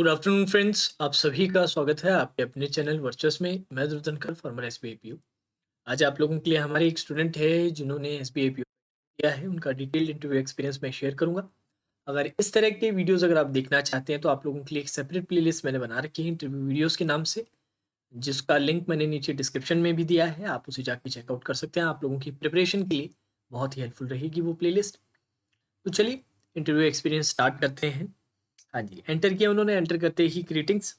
Good afternoon friends, आप सभी का स्वागत है आपके अपने चैनल वर्चस में। मैं ध्रुव तनखर, फॉर्मर एसबीआई पीओ। आज आप लोगों के लिए हमारे एक स्टूडेंट है जिन्होंने एसबीआई पीओ किया है, उनका डिटेल्ड इंटरव्यू एक्सपीरियंस मैं शेयर करूंगा। अगर इस तरह के वीडियोस अगर आप देखना चाहते हैं तो आप लोगों के लिए एक सेपरेट प्लेलिस्ट मैंने बना रखी है इंटरव्यू वीडियोस के नाम से, जिसका लिंक मैंने नीचे डिस्क्रिप्शन में भी दिया है। आप उसे जाके चेकआउट कर सकते हैं। आप लोगों की प्रिपरेशन के लिए बहुत ही हेल्पफुल रहेगी वो प्लेलिस्ट। तो चलिए इंटरव्यू एक्सपीरियंस स्टार्ट करते हैं। हाँ जी, एंटर किया उन्होंने। एंटर करते ही ग्रीटिंग्स।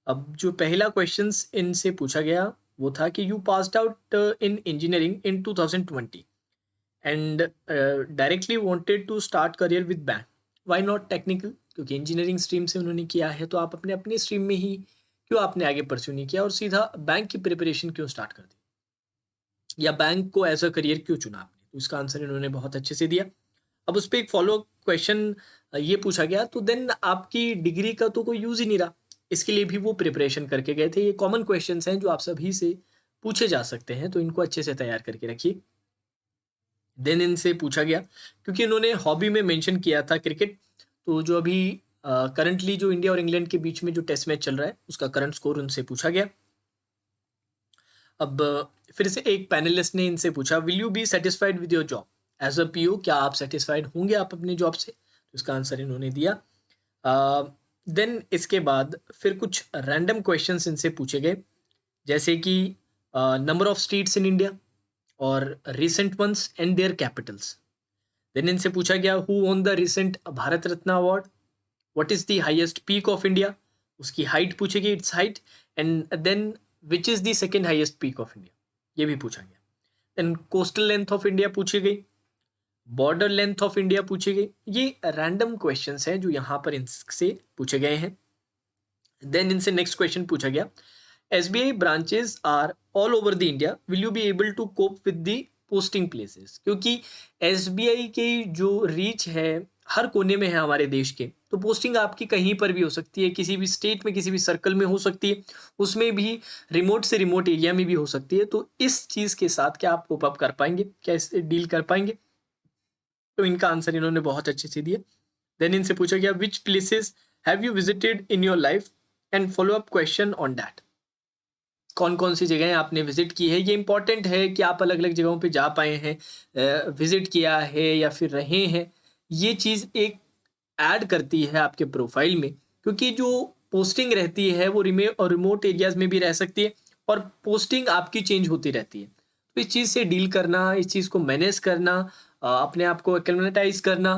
अब जो पहला क्वेश्चंस इनसे पूछा गया वो था कि you passed out in engineering in 2020 and directly wanted to start career with bank, why not technical? क्योंकि इंजीनियरिंग स्ट्रीम से उन्होंने किया है, तो आप अपने अपनी स्ट्रीम में ही क्यों आपने आगे परस्यू नहीं किया और सीधा बैंक की प्रिपरेशन क्यों स्टार्ट कर दी, या बैंक को एज अ करियर क्यों चुना आपने? तो इसका आंसर इन्होंने बहुत अच्छे से दिया। अब उस पर एक फॉलो क्वेश्चन ये पूछा गया, तो देन आपकी डिग्री का तो कोई यूज ही नहीं रहा। इसके लिए भी वो प्रिपरेशन करके गए थे। ये कॉमन क्वेश्चंस हैं जो आप सभी से पूछे जा सकते हैं, तो इनको अच्छे से तैयार करके रखिए। देन इनसे पूछा गया, क्योंकि इन्होंने हॉबी में मेंशन किया था क्रिकेट, तो जो अभी करंटली जो इंडिया और इंग्लैंड के बीच में जो टेस्ट मैच चल रहा है उसका करंट स्कोर उनसे पूछा गया। अब फिर से एक पैनलिस्ट ने इनसे पूछा, will you be satisfied with your job as a PO? क्या आप सेटिस्फाइड होंगे आप अपने जॉब से? तो इसका आंसर इन्होंने दिया। देन इसके बाद फिर कुछ रैंडम क्वेश्चंस इनसे पूछे गए, जैसे कि number of streets in India और recent ones and their capitals. Then इनसे पूछा गया, who won the recent Bharat Ratna award, what is the highest peak of India? उसकी हाइट पूछी गई, it's height. And then which is the second highest peak of India, ये भी पूछा गया। Then coastal length of India पूछी गई, बॉर्डर लेंथ ऑफ इंडिया पूछी गई। ये रैंडम क्वेश्चंस हैं जो यहाँ पर इनसे पूछे गए हैं। देन इनसे नेक्स्ट क्वेश्चन पूछा गया, SBI branches are all over the India, will you be able to cope with the posting places? क्योंकि एसबीआई की जो रीच है हर कोने में है हमारे देश के, तो पोस्टिंग आपकी कहीं पर भी हो सकती है, किसी भी स्टेट में, किसी भी सर्कल में हो सकती है, उसमें भी रिमोट से रिमोट एरिया में भी हो सकती है। तो इस चीज के साथ क्या आप कोप अप कर पाएंगे, क्या इससे डील कर पाएंगे? तो इनका आंसर इन्होंने बहुत अच्छे से दिया। देन इनसे पूछा गया, which places have you visited in your life and follow up question on that. कौन कौन सी जगहें आपने विजिट की है? ये इंपॉर्टेंट है कि आप अलग अलग जगहों पे जा पाए हैं, विजिट किया है या फिर रहे हैं। ये चीज़ एक ऐड करती है आपके प्रोफाइल में, क्योंकि जो पोस्टिंग रहती है वो रिमोट एरियाज में भी रह सकती है और पोस्टिंग आपकी चेंज होती रहती है। तो इस चीज़ से डील करना, इस चीज़ को मैनेज करना, अपने आप को एक्लेमेटाइज करना,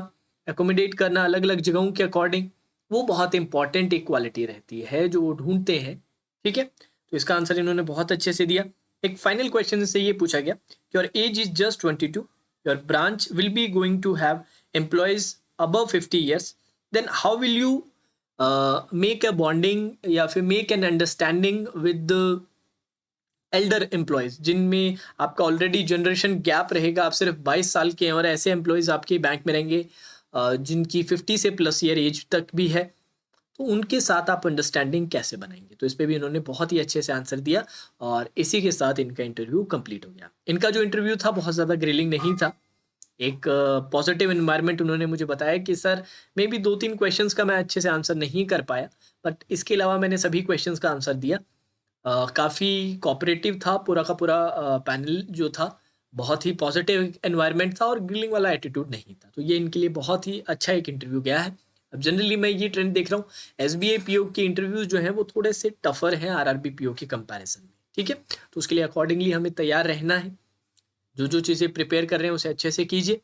एकोमोडेट करना अलग अलग जगहों के अकॉर्डिंग, वो बहुत इंपॉर्टेंट एक क्वालिटी रहती है जो वो ढूंढते हैं। ठीक है, तो इसका आंसर इन्होंने बहुत अच्छे से दिया। एक फाइनल क्वेश्चन से ये पूछा गया, your age is just 22, your branch will be going to have employees above 50 years, then how will you make a bonding या फिर make an understanding with elder employees, जिनमें आपका ऑलरेडी जनरेशन गैप रहेगा, आप सिर्फ 22 साल के हैं और ऐसे एम्प्लॉयज आपके बैंक में रहेंगे जिनकी 50 से प्लस ईयर एज तक भी है, तो उनके साथ आप अंडरस्टैंडिंग कैसे बनाएंगे? तो इस पे भी इन्होंने बहुत ही अच्छे से आंसर दिया और इसी के साथ इनका इंटरव्यू कंप्लीट हो गया। इनका जो इंटरव्यू था बहुत ज़्यादा ग्रिलिंग नहीं था, एक पॉजिटिव एनवायरनमेंट। उन्होंने मुझे बताया कि सर मे बी 2-3 क्वेश्चंस का मैं अच्छे से आंसर नहीं कर पाया, बट इसके अलावा मैंने सभी क्वेश्चंस का आंसर दिया। काफ़ी कोऑपरेटिव था पूरा का पूरा पैनल जो था, बहुत ही पॉजिटिव एनवायरनमेंट था और ग्रिलिंग वाला एटीट्यूड नहीं था। तो ये इनके लिए बहुत ही अच्छा एक इंटरव्यू गया है। अब जनरली मैं ये ट्रेंड देख रहा हूँ, एसबीआई पीओ के इंटरव्यूज जो हैं वो थोड़े से टफर हैं आरआरबी पीओ के कंपैरिजन में। ठीक है, तो उसके लिए अकॉर्डिंगली हमें तैयार रहना है। जो जो चीज़ें प्रिपेयर कर रहे हैं उसे अच्छे से कीजिए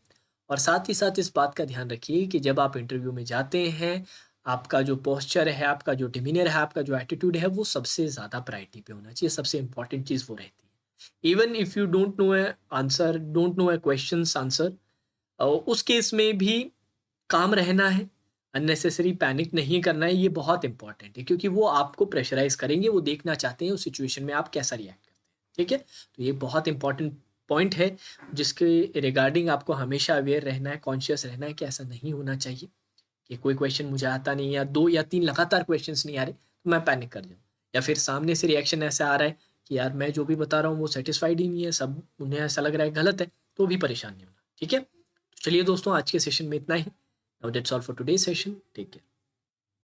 और साथ ही साथ इस बात का ध्यान रखिए कि जब आप इंटरव्यू में जाते हैं, आपका जो पोस्चर है, आपका जो डिमीनर है, आपका जो एटीट्यूड है, वो सबसे ज़्यादा प्रायोरिटी पे होना चाहिए। सबसे इंपॉर्टेंट चीज़ वो रहती है। Even if you don't know A answer, don't know A questions answer, उस केस में भी काम रहना है, अननेसेसरी पैनिक नहीं करना है। ये बहुत इंपॉर्टेंट है क्योंकि वो आपको प्रेशराइज करेंगे, वो देखना चाहते हैं उस सिचुएशन में आप कैसा रिएक्ट करते हैं। ठीक है, तो ये बहुत इंपॉर्टेंट पॉइंट है जिसके रिगार्डिंग आपको हमेशा अवेयर रहना है, कॉन्शियस रहना है कि ऐसा नहीं होना चाहिए कि कोई क्वेश्चन मुझे आता नहीं, या 2 या 3 लगातार क्वेश्चंस नहीं आ रहे तो मैं पैनिक कर जाऊँ, या फिर सामने से रिएक्शन ऐसा आ रहा है कि यार मैं जो भी बता रहा हूँ वो सेटिस्फाइड ही नहीं है, सब उन्हें ऐसा लग रहा है गलत है, तो भी परेशान नहीं होना। ठीक है, तो चलिए दोस्तों, आज के सेशन में इतना ही। Now that's all for today session. Take care.